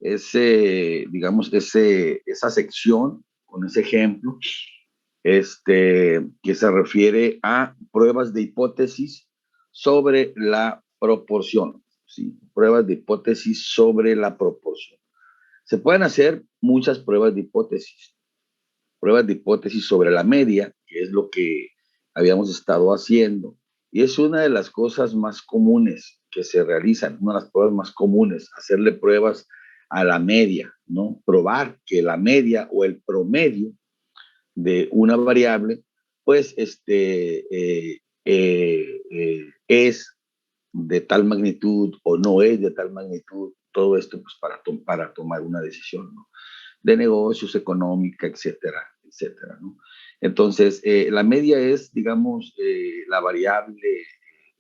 digamos, esa sección con ese ejemplo, que se refiere a pruebas de hipótesis sobre la proporción, ¿sí? Pruebas de hipótesis sobre la proporción. Se pueden hacer muchas pruebas de hipótesis sobre la media, que es lo que habíamos estado haciendo, y es una de las cosas más comunes que se realizan, una de las pruebas más comunes, hacerle pruebas a la media, ¿no? Probar que la media o el promedio de una variable, pues es de tal magnitud o no es de tal magnitud, todo esto pues para tomar una decisión, ¿no? De negocios, económica, etcétera, etcétera, ¿no? Entonces, la media es, digamos, la variable,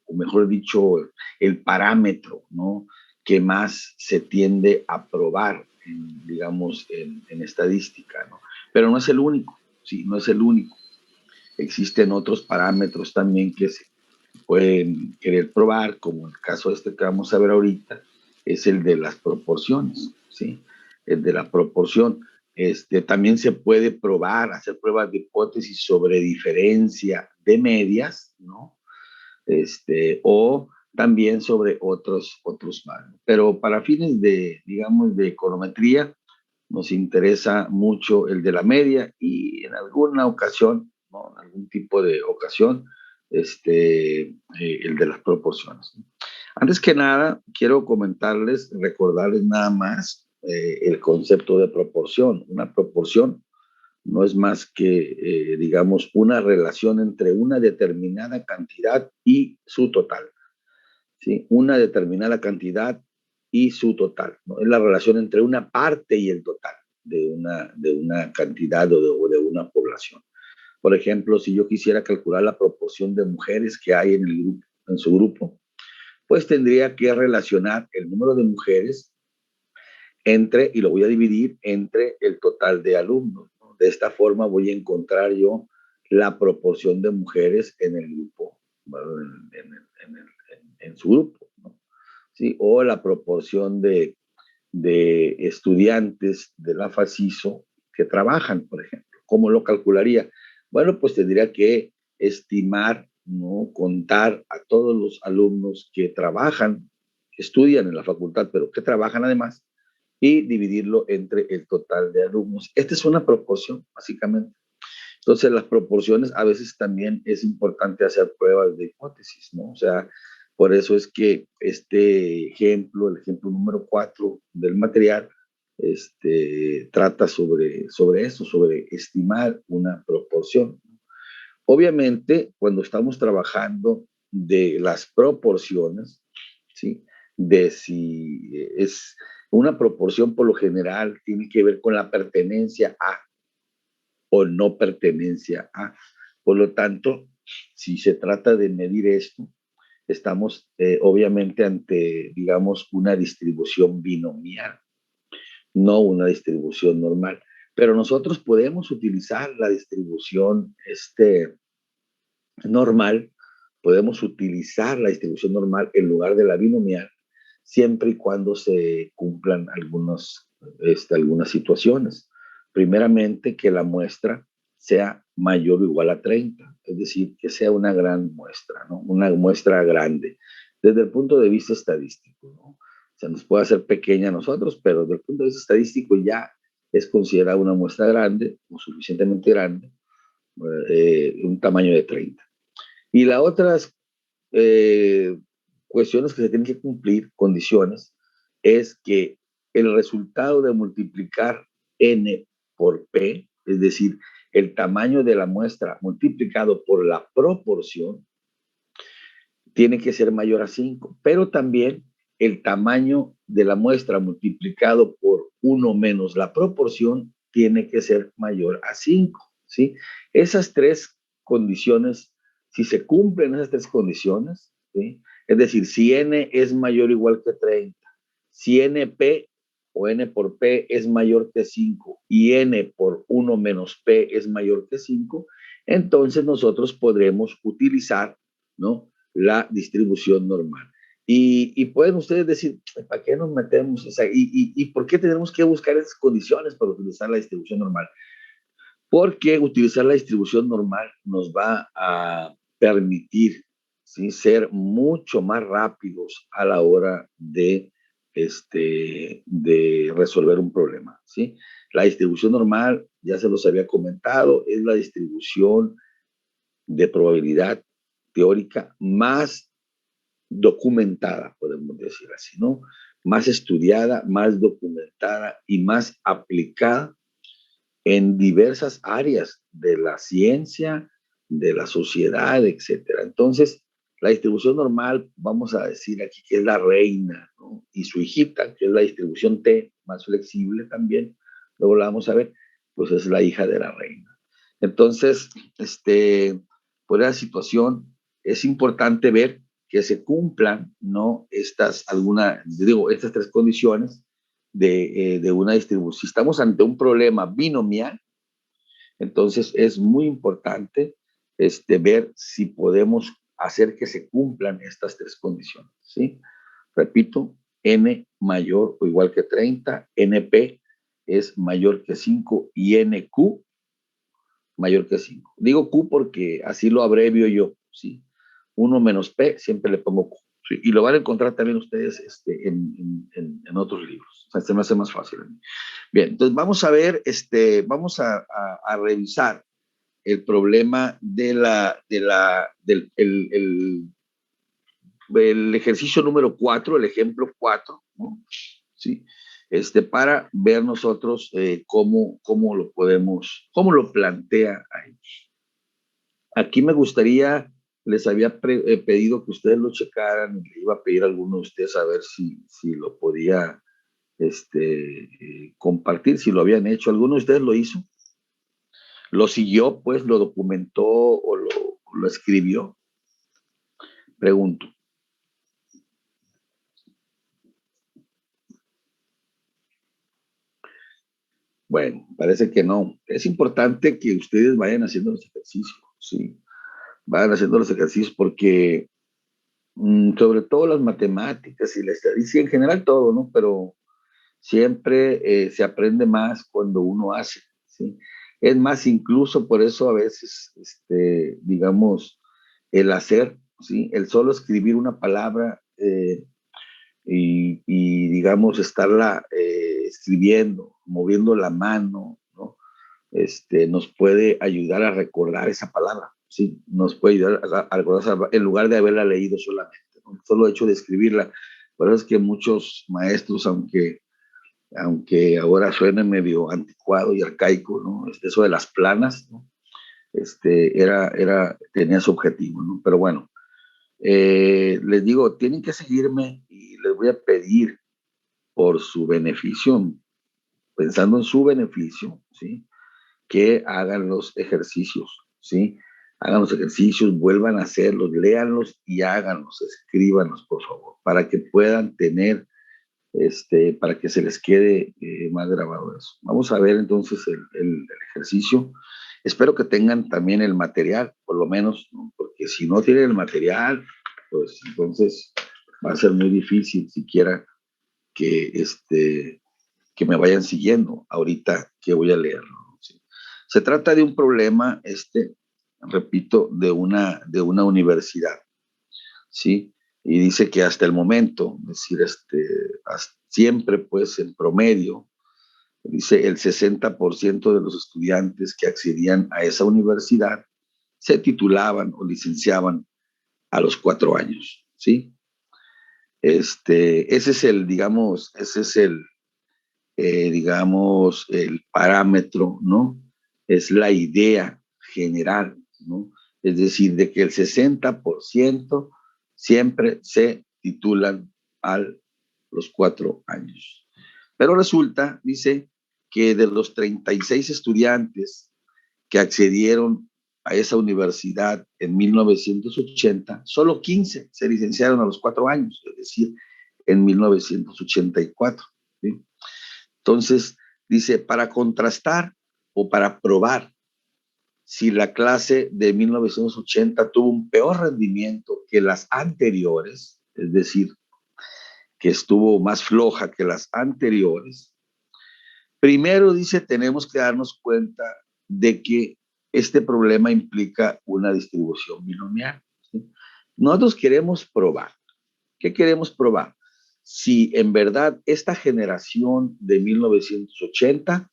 o mejor dicho, el parámetro, ¿no? Que más se tiende a probar, digamos, en estadística, ¿no? Pero no es el único, sí, no es el único. Existen otros parámetros también que se pueden querer probar, como el caso este que vamos a ver ahorita, es el de las proporciones, ¿sí? El de la proporción. También se puede probar, hacer pruebas de hipótesis sobre diferencia de medias, ¿no? O también sobre otros más. Pero para fines de, digamos, de econometría, nos interesa mucho el de la media y en alguna ocasión, ¿no? En algún tipo de ocasión, el de las proporciones. Antes que nada, quiero comentarles, recordarles nada más el concepto de proporción. Una proporción no es más que, digamos, una relación entre una determinada cantidad y su total. ¿Sí? Una determinada cantidad y su total, ¿no? Es la relación entre una parte y el total de una cantidad o de una población. Por ejemplo, si yo quisiera calcular la proporción de mujeres que hay en el grupo, en su grupo, pues tendría que relacionar el número de mujeres y lo voy a dividir entre el total de alumnos, ¿no? De esta forma voy a encontrar yo la proporción de mujeres en el grupo, bueno, en su grupo, ¿no? ¿Sí? O la proporción de estudiantes de la FACISO que trabajan, por ejemplo. ¿Cómo lo calcularía? Bueno, pues tendría que estimar, ¿no? Contar a todos los alumnos que trabajan, que estudian en la facultad, pero que trabajan además, y dividirlo entre el total de alumnos. Esta es una proporción, básicamente. Entonces, las proporciones a veces también es importante hacer pruebas de hipótesis, ¿no? O sea, por eso es que este ejemplo, el ejemplo número 4 del material, trata sobre eso, sobre estimar una proporción. Obviamente, cuando estamos trabajando de las proporciones, ¿sí? De si es una proporción por lo general tiene que ver con la pertenencia a o no pertenencia a. Por lo tanto, si se trata de medir esto, estamos obviamente ante, digamos, una distribución binomial, no una distribución normal. Pero nosotros podemos utilizar la distribución normal, podemos utilizar la distribución normal en lugar de la binomial, siempre y cuando se cumplan algunas situaciones. Primeramente, que la muestra sea mayor o igual a 30, es decir, que sea una gran muestra, ¿no? Una muestra grande, desde el punto de vista estadístico, ¿no? Se nos puede hacer pequeña a nosotros, pero desde el punto de vista estadístico ya es considerada una muestra grande o suficientemente grande, un tamaño de 30. Y las otras cuestiones que se tienen que cumplir, condiciones, es que el resultado de multiplicar n por p, es decir, el tamaño de la muestra multiplicado por la proporción, tiene que ser mayor a 5, pero también el tamaño de la muestra multiplicado por 1 menos la proporción tiene que ser mayor a 5, ¿sí? Esas tres condiciones, si se cumplen esas tres condiciones, ¿sí? Es decir, si n es mayor o igual que 30, si np o n por p es mayor que 5 y n por 1 menos p es mayor que 5, entonces nosotros podremos utilizar, ¿no?, la distribución normal. Y pueden ustedes decir, ¿para qué nos metemos? O sea, y por qué tenemos que buscar esas condiciones para utilizar la distribución normal? Porque utilizar la distribución normal nos va a permitir, ¿sí?, ser mucho más rápidos a la hora de resolver un problema, ¿sí? La distribución normal, ya se los había comentado, es la distribución de probabilidad teórica más documentada, podemos decir así, ¿no? Más estudiada, más documentada y más aplicada en diversas áreas de la ciencia, de la sociedad, etcétera. Entonces, la distribución normal, vamos a decir aquí que es la reina, ¿no? Y su hijita, que es la distribución T, más flexible también, luego la vamos a ver, pues es la hija de la reina. Entonces, por esa situación, es importante ver que se cumplan, ¿no?, estas tres condiciones de una distribución. Si estamos ante un problema binomial, entonces es muy importante ver si podemos hacer que se cumplan estas tres condiciones, ¿sí? Repito, n mayor o igual que 30, np es mayor que 5 y nq mayor que 5. Digo Q porque así lo abrevio yo, ¿sí? 1 menos P, siempre le pongo Q. ¿Sí? Y lo van a encontrar también ustedes en otros libros. O sea, se me hace más fácil a mí. Bien, entonces vamos a ver, vamos a revisar el problema del ejercicio número 4, el ejemplo 4, ¿no? ¿Sí? Para ver nosotros cómo lo podemos, cómo lo plantea ahí. Aquí me gustaría, les había pedido que ustedes lo checaran, le iba a pedir a alguno de ustedes a ver si lo podía compartir, si lo habían hecho. ¿Alguno de ustedes lo hizo? ¿Lo siguió, pues, lo documentó o lo escribió? Pregunto. Bueno, parece que no. Es importante que ustedes vayan haciendo los ejercicios, ¿sí? Vayan haciendo los ejercicios porque sobre todo las matemáticas y la estadística, en general todo, ¿no? Pero siempre se aprende más cuando uno hace, ¿sí? Es más, incluso por eso a veces, digamos, el hacer, ¿sí? El solo escribir una palabra digamos, estarla escribiendo, moviendo la mano, ¿no? Nos puede ayudar a recordar esa palabra, ¿sí? Nos puede ayudar a recordar en lugar de haberla leído solamente, ¿no? El solo hecho de escribirla. Por eso es que muchos maestros, aunque ahora suene medio anticuado y arcaico, ¿no? Eso de las planas, ¿no? Tenía su objetivo, ¿no? Pero bueno, les digo, tienen que seguirme y les voy a pedir por su beneficio, pensando en su beneficio, ¿sí?, que hagan los ejercicios, ¿sí? Hagan los ejercicios, vuelvan a hacerlos, léanlos y háganlos, escríbanlos, por favor, para que puedan tener, para que se les quede más grabado eso. Vamos a ver entonces el ejercicio. Espero que tengan también el material, por lo menos, ¿no? Porque si no tienen el material, pues entonces va a ser muy difícil siquiera que, que me vayan siguiendo ahorita que voy a leerlo, ¿sí? Se trata de un problema, repito, de una universidad, ¿sí? Y dice que hasta el momento, es decir, siempre, pues, en promedio, dice el 60% de los estudiantes que accedían a esa universidad se titulaban o licenciaban a los 4 años, ¿sí? Ese es el, digamos, digamos, el parámetro, ¿no? Es la idea general, ¿no? Es decir, de que el 60% siempre se titulan a los 4 años. Pero resulta, dice, que de los 36 estudiantes que accedieron a esa universidad en 1980, solo 15 se licenciaron a los 4 años, es decir, en 1984, ¿sí? Entonces, dice, para contrastar o para probar si la clase de 1980 tuvo un peor rendimiento que las anteriores, es decir, que estuvo más floja que las anteriores. Primero dice, tenemos que darnos cuenta de que este problema implica una distribución binomial, ¿sí? Nosotros queremos probar. ¿Qué queremos probar? Si en verdad esta generación de 1980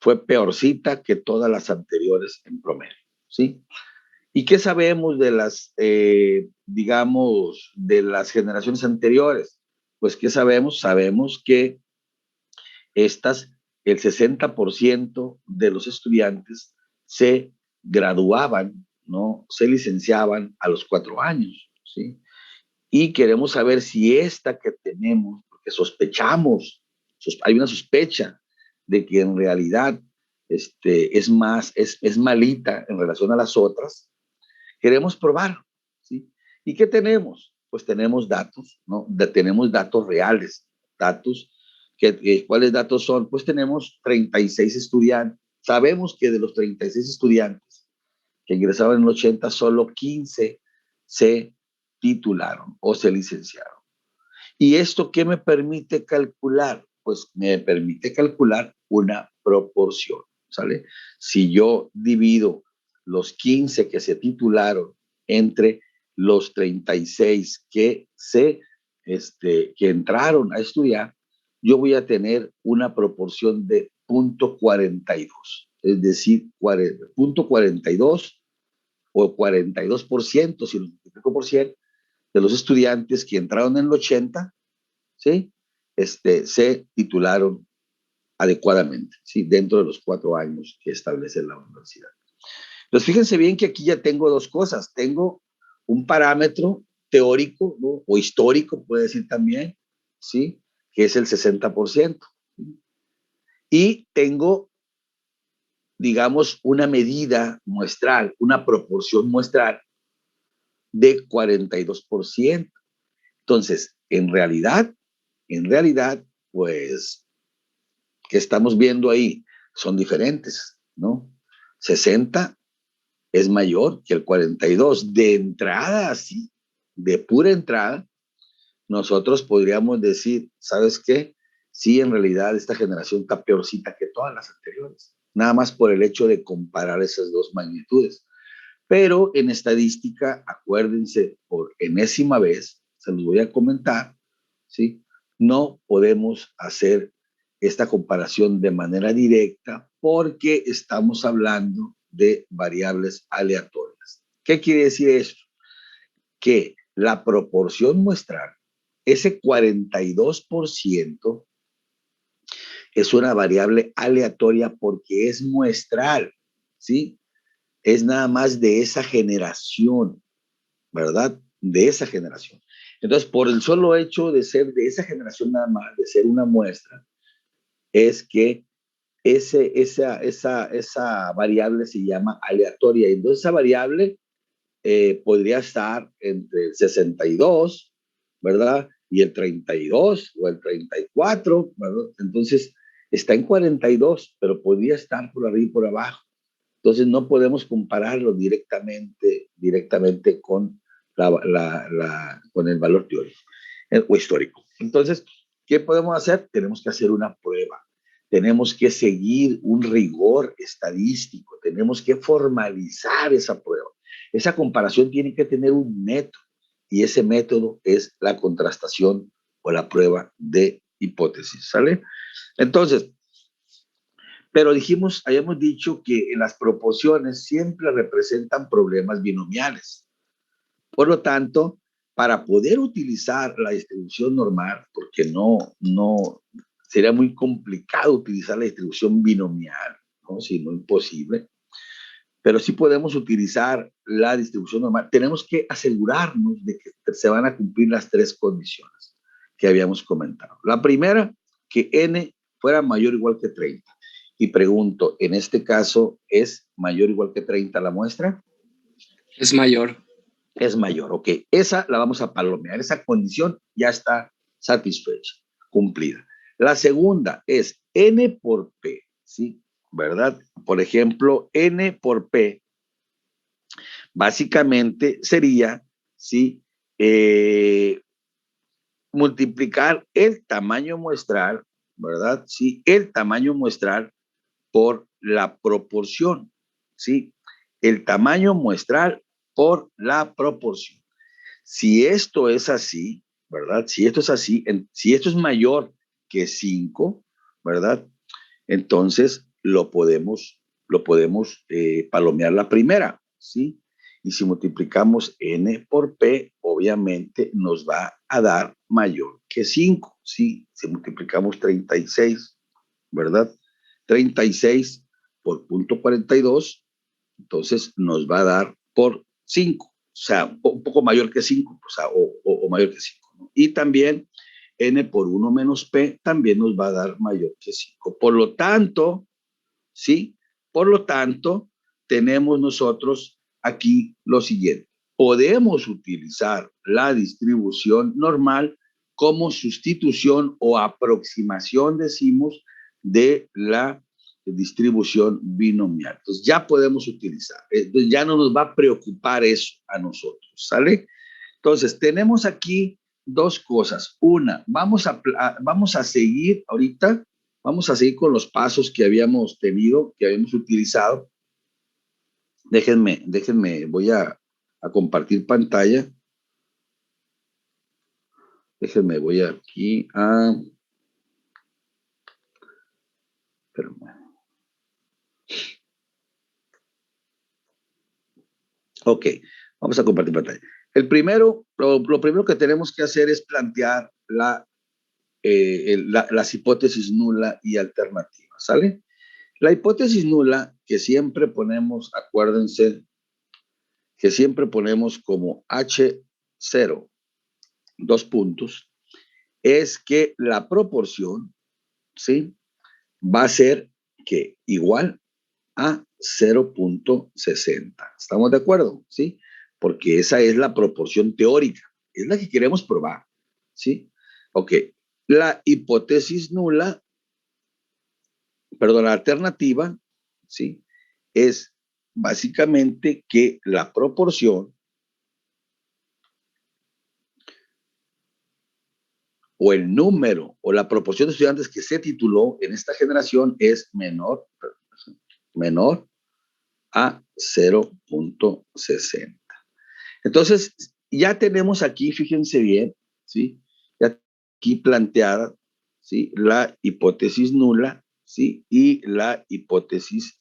fue peorcita que todas las anteriores en promedio, ¿sí? ¿Y qué sabemos de las, digamos, de las generaciones anteriores? Pues, ¿qué sabemos? Sabemos que estas, el 60% de los estudiantes se graduaban, ¿no? Se licenciaban a los 4 años, ¿sí? Y queremos saber si esta que tenemos, porque sospechamos, hay una sospecha de que en realidad es malita en relación a las otras, queremos probar, ¿sí? ¿Y qué tenemos? Pues tenemos datos, ¿no? Tenemos datos reales, datos, ¿cuáles datos son? Pues tenemos 36 estudiantes. Sabemos que de los 36 estudiantes que ingresaban en el 80, solo 15 se titularon o se licenciaron. ¿Y esto qué me permite calcular? Pues me permite calcular una proporción, ¿sale? Si yo divido los 15 que se titularon entre los 36 que entraron a estudiar, yo voy a tener una proporción de 0.42, es decir, 0.42 o 42%, si lo multiplico por 100, de los estudiantes que entraron en el 80, ¿sí? Se titularon adecuadamente, ¿sí? Dentro de los 4 años que establece la universidad. Entonces, fíjense bien que aquí ya tengo dos cosas. Tengo un parámetro teórico, ¿no? O histórico, puede decir también, ¿sí? Que es el 60%. ¿Sí? Y tengo, digamos, una medida muestral, una proporción muestral de 42%. Entonces, en realidad, pues, ¿qué estamos viendo ahí? Son diferentes, ¿no? 60 es mayor que el 42. De entrada, así, de pura entrada, nosotros podríamos decir, ¿sabes qué? Sí, en realidad esta generación está peorcita que todas las anteriores, nada más por el hecho de comparar esas dos magnitudes. Pero en estadística, acuérdense, por enésima vez, se los voy a comentar, ¿sí? No podemos hacer esta comparación de manera directa porque estamos hablando de variables aleatorias. ¿Qué quiere decir esto? Que la proporción muestral, ese 42%, es una variable aleatoria porque es muestral, ¿sí? Es nada más de esa generación, ¿verdad? De esa generación. Entonces, por el solo hecho de ser de esa generación nada más, de ser una muestra, es que esa variable se llama aleatoria. Entonces, esa variable podría estar entre el 62, ¿verdad? Y el 32 o el 34, ¿verdad? Entonces, está en 42, pero podría estar por arriba y por abajo. Entonces, no podemos compararlo directamente con, con el valor teórico o histórico. Entonces, ¿qué podemos hacer? Tenemos que hacer una prueba. Tenemos que seguir un rigor estadístico. Tenemos que formalizar esa prueba. Esa comparación tiene que tener un método y ese método es la contrastación o la prueba de hipótesis, ¿sale? Entonces, pero habíamos dicho que en las proporciones siempre representan problemas binomiales. Por lo tanto, para poder utilizar la distribución normal, porque no sería muy complicado utilizar la distribución binomial, ¿no? Si no imposible, pero sí podemos utilizar la distribución normal. Tenemos que asegurarnos de que se van a cumplir las tres condiciones que habíamos comentado. La primera, que n fuera mayor o igual que 30. Y pregunto, ¿en este caso es mayor o igual que 30 la muestra? Es mayor. Es mayor, ok. Esa la vamos a palomear. Esa condición ya está satisfecha, cumplida. La segunda es n por p, ¿sí? ¿Verdad? Por ejemplo, n por p básicamente sería, ¿sí? multiplicar el tamaño muestral, ¿verdad? Sí, el tamaño muestral por la proporción, ¿sí? El tamaño muestral por la proporción. Si esto es así, ¿verdad? Si esto es así, si esto es mayor que 5, ¿verdad? Entonces lo podemos palomear la primera, ¿sí? Y si multiplicamos n por p, obviamente nos va a dar mayor que 5, ¿sí? Si multiplicamos 36, ¿verdad? 36 por punto 42, entonces nos va a dar por 5, o sea, un poco mayor que 5, o sea, o mayor que 5, ¿no? Y también n por 1 menos p también nos va a dar mayor que 5. Por lo tanto, ¿sí? Por lo tanto, tenemos nosotros aquí lo siguiente. Podemos utilizar la distribución normal como sustitución o aproximación, decimos, de la distribución binomial. Entonces, ya podemos utilizar. Entonces, ya no nos va a preocupar eso a nosotros, ¿sale? Entonces, tenemos aquí dos cosas. Una, vamos a seguir ahorita, vamos a seguir con los pasos que habíamos tenido, que habíamos utilizado. Déjenme, voy a compartir pantalla. Déjenme, voy aquí a... Espérame. Ok, vamos a compartir pantalla. El primero, lo primero que tenemos que hacer es plantear las hipótesis nula y alternativa, ¿sale? La hipótesis nula que siempre ponemos, acuérdense, que siempre ponemos como H0, dos puntos, es que la proporción, ¿sí? Va a ser que igual a 0.60. ¿Estamos de acuerdo? ¿Sí? Porque esa es la proporción teórica, es la que queremos probar, ¿sí? Ok, la hipótesis nula, perdón, la alternativa, ¿sí? Es básicamente que la proporción o el número o la proporción de estudiantes que se tituló en esta generación es menor a 0.60. Entonces, ya tenemos aquí, fíjense bien, ¿sí? Ya aquí planteada, ¿sí? La hipótesis nula, ¿sí? Y la hipótesis,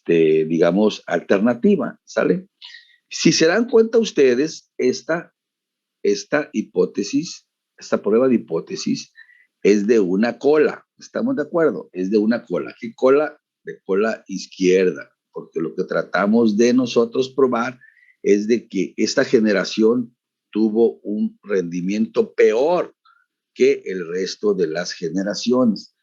digamos, alternativa, ¿sale? Si se dan cuenta ustedes, esta hipótesis, esta prueba de hipótesis es de una cola, ¿estamos de acuerdo? Es de una cola. ¿Qué cola? De cola izquierda, porque lo que tratamos de nosotros probar es de que esta generación tuvo un rendimiento peor que el resto de las generaciones.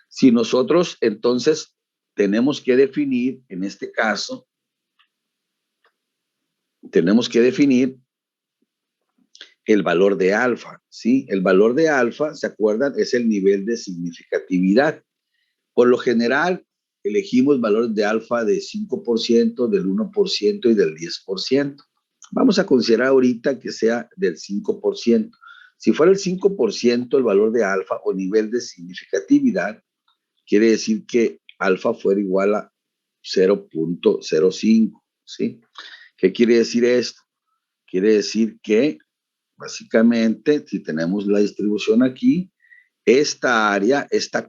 Si nosotros entonces tenemos que definir, en este caso, tenemos que definir el valor de alfa, ¿sí? El valor de alfa, ¿se acuerdan? Es el nivel de significatividad. Por lo general, elegimos valores de alfa de 5%, del 1% y del 10%. Vamos a considerar ahorita que sea del 5%. Si fuera el 5% el valor de alfa o nivel de significatividad, quiere decir que alfa fuera igual a 0.05, ¿sí? ¿Qué quiere decir esto? Quiere decir que básicamente, si tenemos la distribución aquí, esta área, esta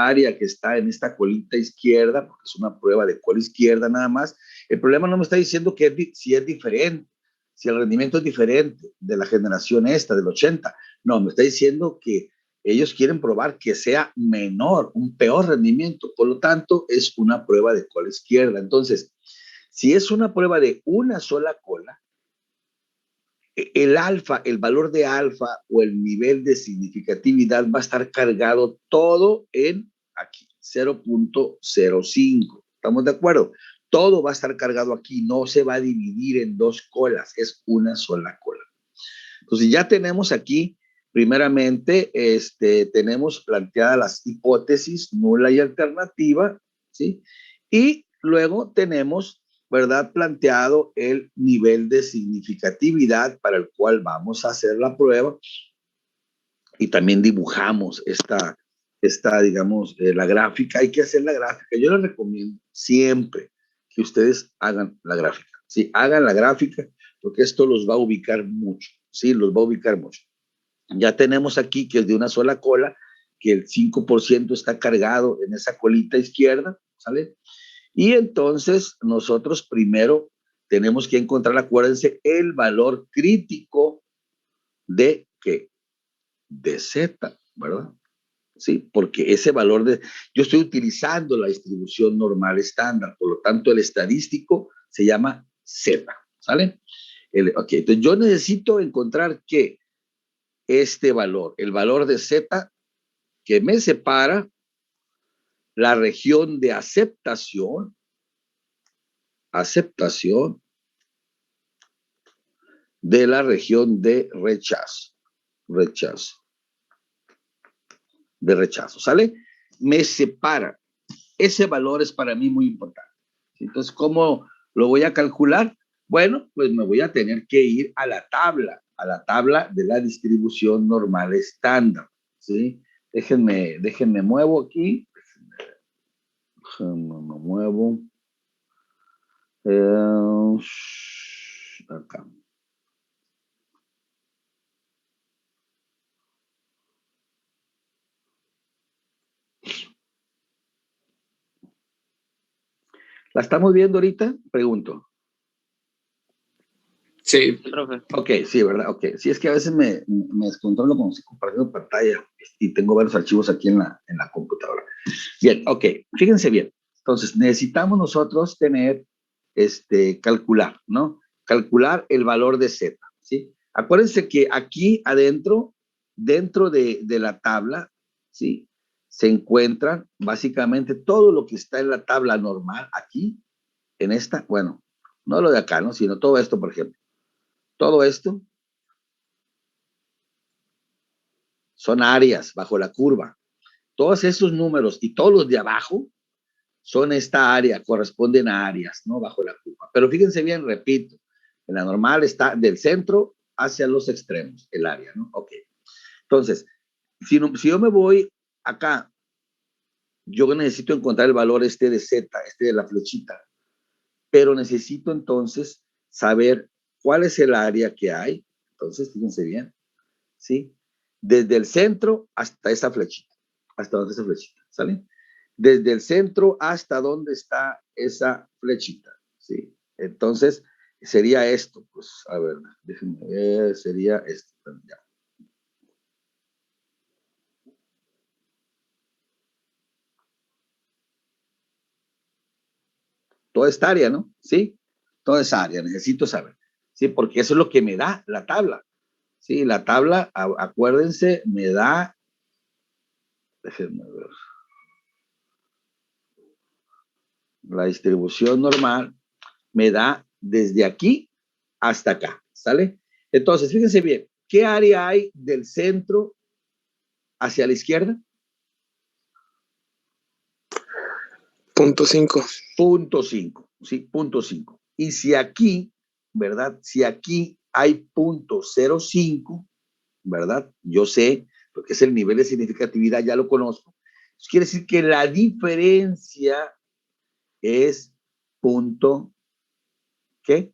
área que está en esta colita izquierda, porque es una prueba de cola izquierda nada más, el problema no me está diciendo que si es diferente, si el rendimiento es diferente de la generación esta, del 80. No, me está diciendo que ellos quieren probar que sea menor, un peor rendimiento. Por lo tanto, es una prueba de cola izquierda. Entonces, si es una prueba de una sola cola, el alfa, el valor de alfa o el nivel de significatividad va a estar cargado todo en aquí, 0.05. ¿Estamos de acuerdo? Todo va a estar cargado aquí, no se va a dividir en dos colas, es una sola cola. Entonces ya tenemos aquí, primeramente, tenemos planteadas las hipótesis nula y alternativa, ¿sí? Y luego tenemos ¿verdad?, planteado el nivel de significatividad para el cual vamos a hacer la prueba y también dibujamos esta digamos, la gráfica. Hay que hacer la gráfica. Yo les recomiendo siempre que ustedes hagan la gráfica. Sí, hagan la gráfica porque esto los va a ubicar mucho. Sí, los va a ubicar mucho. Ya tenemos aquí que es de una sola cola, que el 5% está cargado en esa colita izquierda, ¿sale? Y entonces nosotros primero tenemos que encontrar, acuérdense, el valor crítico de ¿qué? De Z, ¿verdad? Sí, porque ese valor yo estoy utilizando la distribución normal estándar, por lo tanto el estadístico se llama Z, ¿sale? Ok, entonces yo necesito encontrar que este valor, el valor de Z, que me separa la región de aceptación de la región de rechazo, ¿sale? Me separa. Ese valor es para mí muy importante. Entonces, ¿cómo lo voy a calcular? Bueno, pues me voy a tener que ir a la tabla de la distribución normal estándar, ¿sí? Déjenme muevo aquí. Déjenme muevo. Acá. ¿La estamos viendo ahorita? Pregunto. Sí, profe. Ok, sí, ¿verdad? Ok. Sí, es que a veces me descontrolo como si compartiendo pantalla y tengo varios archivos aquí en la computadora. Bien, ok. Fíjense bien. Entonces, necesitamos nosotros tener, calcular, ¿no? Calcular el valor de Z, ¿sí? Acuérdense que aquí adentro, dentro de la tabla, ¿sí? Se encuentran básicamente todo lo que está en la tabla normal aquí, en esta, bueno, no lo de acá, ¿no? Sino todo esto, por ejemplo. Todo esto son áreas bajo la curva. Todos esos números y todos los de abajo son esta área, corresponden a áreas, ¿no? Bajo la curva. Pero fíjense bien, repito, en la normal está del centro hacia los extremos, el área, ¿no? Ok. Entonces, si yo me voy acá, yo necesito encontrar el valor de Z, de la flechita, pero necesito entonces saber cuál es el área que hay. Entonces, fíjense bien, ¿sí? Desde el centro hasta esa flechita, ¿sale? Desde el centro hasta donde está esa flechita, ¿sí? Entonces, sería esto, pues, a ver, déjenme ver, sería esto, ya. Toda esta área, ¿no? ¿Sí? Toda esa área, necesito saber, ¿sí? Porque eso es lo que me da la tabla, ¿sí? La tabla, acuérdense, me da, déjenme ver, la distribución normal me da desde aquí hasta acá, ¿sale? Entonces, fíjense bien, ¿qué área hay del centro hacia la izquierda? 0.5. 0.5, ¿sí? 0.5. Y si aquí, ¿verdad? Si aquí hay 0.05, ¿verdad? Yo sé, porque es el nivel de significatividad, ya lo conozco. Eso quiere decir que la diferencia es punto, ¿qué?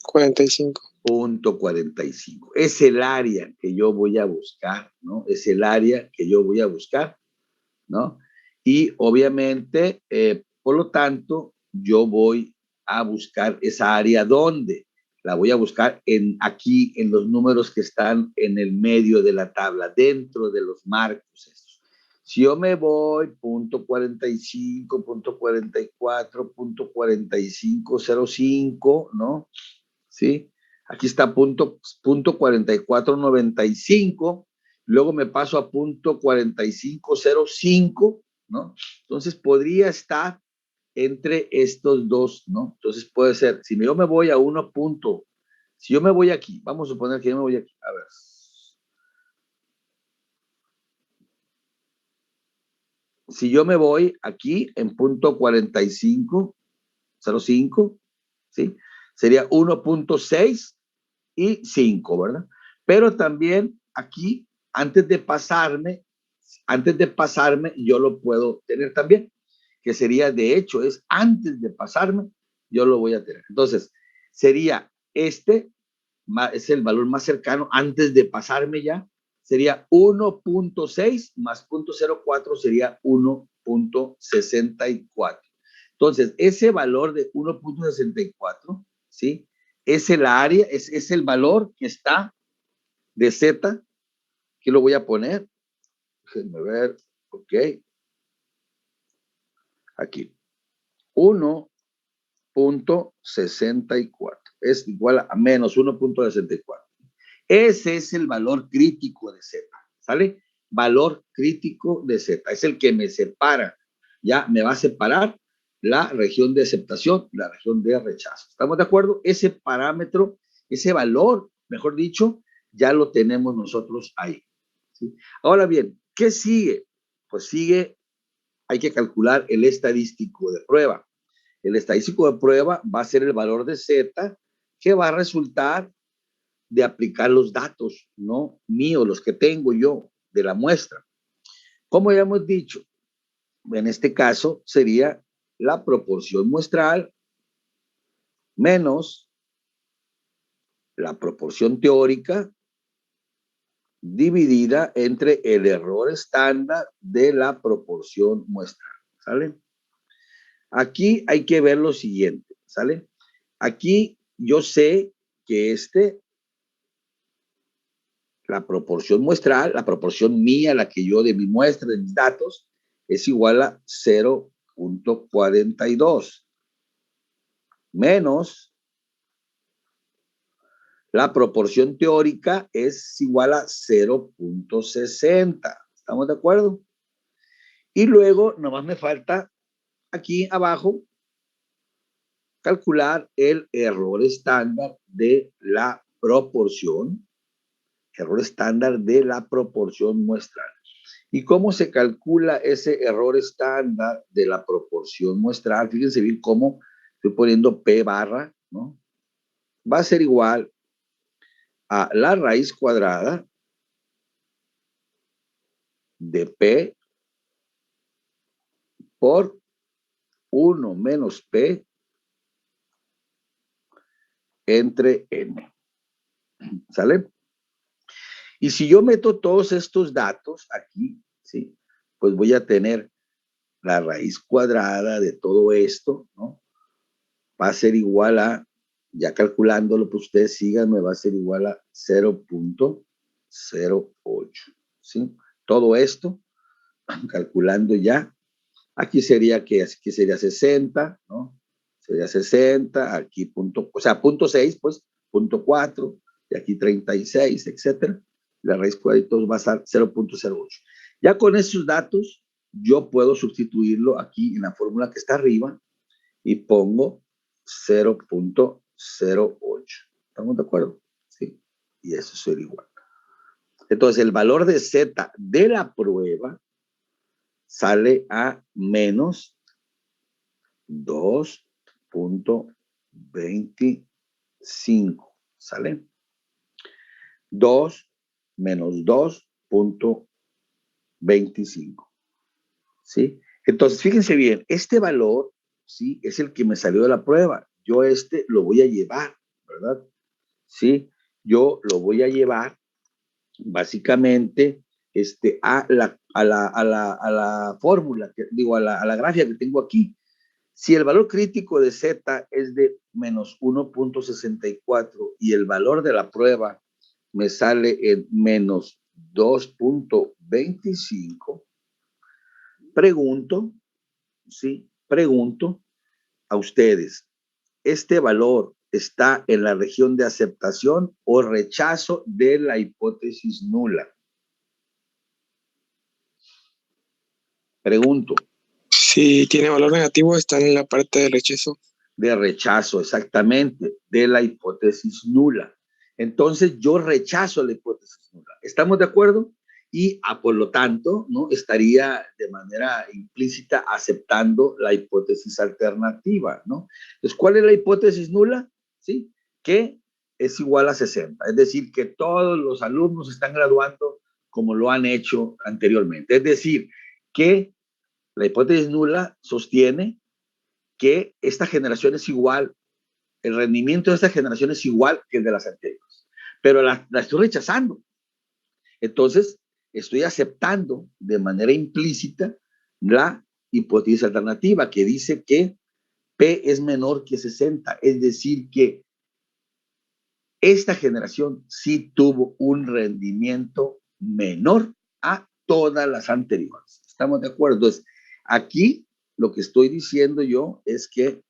45. 0.45. Es el área que yo voy a buscar, ¿no? Es el área que yo voy a buscar, ¿no? Y obviamente, por lo tanto, yo voy a buscar esa área donde la voy a buscar aquí en los números que están en el medio de la tabla, dentro de los marcos estos. Si yo me voy punto 45, punto 44, punto 4505, ¿no? ¿Sí? Aquí está punto 4495, luego me paso a punto 4505, ¿no? Entonces podría estar entre estos dos, ¿no? Entonces puede ser, si yo me voy a si yo me voy aquí, vamos a suponer que yo me voy aquí, a ver. Si yo me voy aquí en punto 45, 0.05, ¿sí? Sería 1.6 y 5, ¿verdad? Pero también aquí, antes de pasarme, yo lo puedo tener también, que sería, de hecho, es antes de pasarme, yo lo voy a tener. Entonces, sería este, es el valor más cercano antes de pasarme ya, sería 1.6 más 0.04 sería 1.64. Entonces, ese valor de 1.64, ¿sí? Es el área, es el valor que está de Z, que lo voy a poner. Déjenme ver, ok. Aquí. 1.64 es igual a menos 1.64. Ese es el valor crítico de Z, ¿sale? Valor crítico de Z, es el que me separa, ya me va a separar la región de aceptación, la región de rechazo. ¿Estamos de acuerdo? Ese parámetro, ese valor, mejor dicho, ya lo tenemos nosotros ahí, ¿sí? Ahora bien, ¿qué sigue? Pues sigue, hay que calcular el estadístico de prueba. El estadístico de prueba va a ser el valor de Z que va a resultar de aplicar los datos, no míos, los que tengo yo de la muestra. Como ya hemos dicho, en este caso sería la proporción muestral menos la proporción teórica dividida entre el error estándar de la proporción muestral, ¿sale? Aquí hay que ver lo siguiente, ¿sale? Aquí yo sé que la proporción muestral, la proporción mía, la que yo de mi muestra, de mis datos, es igual a 0.42 menos la proporción teórica es igual a 0.60. ¿Estamos de acuerdo? Y luego nomás me falta aquí abajo calcular el error estándar de la proporción, error estándar de la proporción muestral. ¿Y cómo se calcula ese error estándar de la proporción muestral? Fíjense bien cómo estoy poniendo P barra, ¿no? Va a ser igual a la raíz cuadrada de P por 1 menos P entre N. ¿Sale? Y si yo meto todos estos datos aquí, ¿sí? Pues voy a tener la raíz cuadrada de todo esto, ¿no? Va a ser igual a, ya calculándolo, pues ustedes síganme, va a ser igual a 0.08, ¿sí? Todo esto, calculando ya, aquí sería que aquí sería 60, ¿no? Sería 60, aquí punto, o sea, punto 6, pues, punto 4, y aquí 36, etcétera. La raíz cuadrada va a ser 0.08. Ya con esos datos, yo puedo sustituirlo aquí en la fórmula que está arriba y pongo 0.08. ¿Estamos de acuerdo? Sí. Y eso sería igual. Entonces, el valor de Z de la prueba sale a menos 2.25. ¿Sale? 2 menos 2.25. ¿Sí? Entonces, fíjense bien, este valor, ¿sí? Es el que me salió de la prueba. Yo lo voy a llevar, ¿verdad? ¿Sí? Yo lo voy a llevar básicamente a la fórmula, digo, a la gráfica que tengo aquí. Si el valor crítico de Z es de menos 1.64 y el valor de la prueba me sale en menos 2.25, pregunto, ¿sí? Pregunto a ustedes, ¿este valor está en la región de aceptación o rechazo de la hipótesis nula? Pregunto. Si tiene valor negativo, está en la parte de rechazo. De rechazo, exactamente, de la hipótesis nula. Entonces yo rechazo la hipótesis nula. ¿Estamos de acuerdo? y por lo tanto, ¿no? Estaría de manera implícita aceptando la hipótesis alternativa, ¿no? Entonces, ¿cuál es la hipótesis nula? ¿Sí? Que es igual a 60, es decir, que todos los alumnos están graduando como lo han hecho anteriormente. Es decir, que la hipótesis nula sostiene que esta generación es igual, el rendimiento de esta generación es igual que el de las anteriores, pero la estoy rechazando. Entonces, estoy aceptando de manera implícita la hipótesis alternativa que dice que P es menor que 60, es decir, que esta generación sí tuvo un rendimiento menor a todas las anteriores. ¿Estamos de acuerdo? Entonces, aquí lo que estoy diciendo yo es que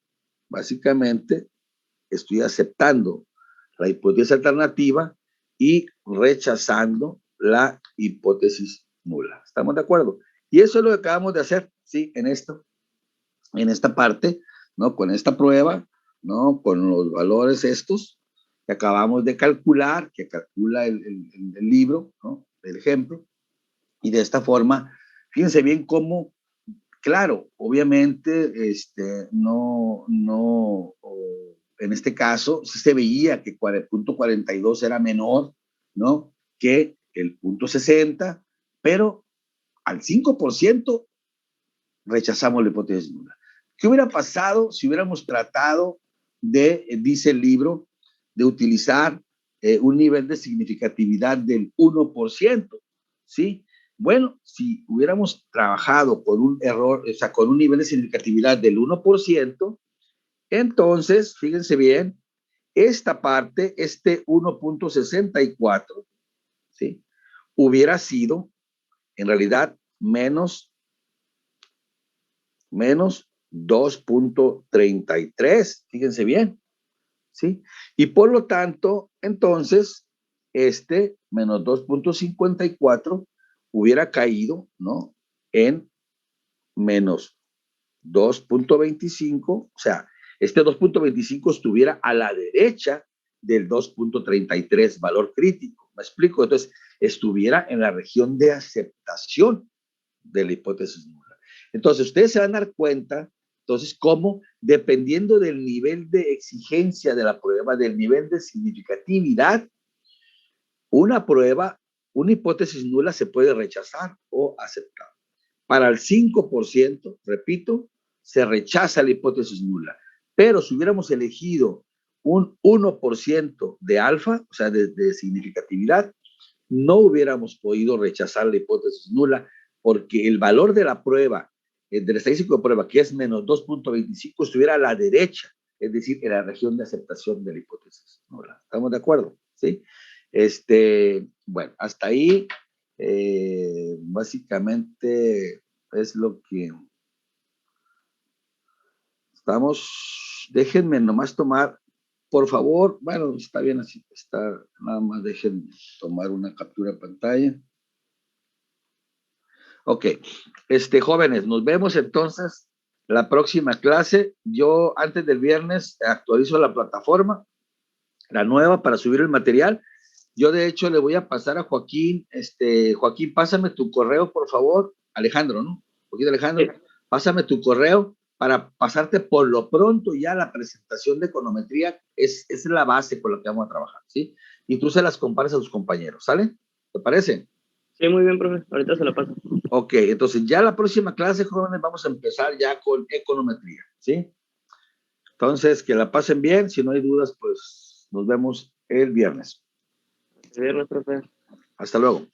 básicamente estoy aceptando la hipótesis alternativa y rechazando la hipótesis nula. ¿Estamos de acuerdo? Y eso es lo que acabamos de hacer, ¿sí? En esta parte, ¿no? Con esta prueba, ¿no? Con los valores estos que acabamos de calcular, que calcula el libro, ¿no? El ejemplo. Y de esta forma, fíjense bien cómo, claro, obviamente, en este caso, sí se veía que el punto 42 era menor, ¿no? Que el punto 60, pero al 5% rechazamos la hipótesis nula. ¿Qué hubiera pasado si hubiéramos tratado de, dice el libro, de utilizar un nivel de significatividad del 1%? ¿Sí? Bueno, si hubiéramos trabajado con un error, o sea, con un nivel de significatividad del 1%, entonces, fíjense bien, esta parte, este 1.64, ¿sí? Hubiera sido, en realidad, menos 2.33, fíjense bien, ¿sí? Y por lo tanto, entonces, este menos 2.54 hubiera caído, ¿no? En menos 2.25, o sea, este 2.25 estuviera a la derecha del 2.33 valor crítico. ¿Me explico? Entonces, estuviera en la región de aceptación de la hipótesis nula. Entonces, ustedes se van a dar cuenta, entonces, cómo dependiendo del nivel de exigencia de la prueba, del nivel de significatividad, una prueba, una hipótesis nula se puede rechazar o aceptar. Para el 5%, repito, se rechaza la hipótesis nula. Pero si hubiéramos elegido un 1% de alfa, o sea, de significatividad, no hubiéramos podido rechazar la hipótesis nula porque el valor de la prueba, del estadístico de prueba, que es menos 2.25, estuviera a la derecha, es decir, en la región de aceptación de la hipótesis nula. ¿Estamos de acuerdo? ¿Sí? Bueno, hasta ahí básicamente es lo que estamos. Déjenme nomás tomar, por favor, bueno, está bien así, está, nada más dejen tomar una captura de pantalla. Ok, jóvenes, nos vemos entonces la próxima clase. Yo antes del viernes actualizo la plataforma, la nueva, para subir el material. Yo de hecho le voy a pasar a Joaquín, Joaquín, pásame tu correo, por favor. Alejandro, ¿no? Joaquín Alejandro, sí. Pásame tu correo para pasarte por lo pronto ya la presentación de econometría. Es la base con la que vamos a trabajar, ¿sí? Y tú se las compares a tus compañeros, ¿sale? ¿Te parece? Sí, muy bien, profe. Ahorita se la paso. Ok, entonces ya la próxima clase, jóvenes, vamos a empezar ya con econometría, ¿sí? Entonces, que la pasen bien. Si no hay dudas, pues nos vemos el viernes. El viernes, profe. Hasta luego.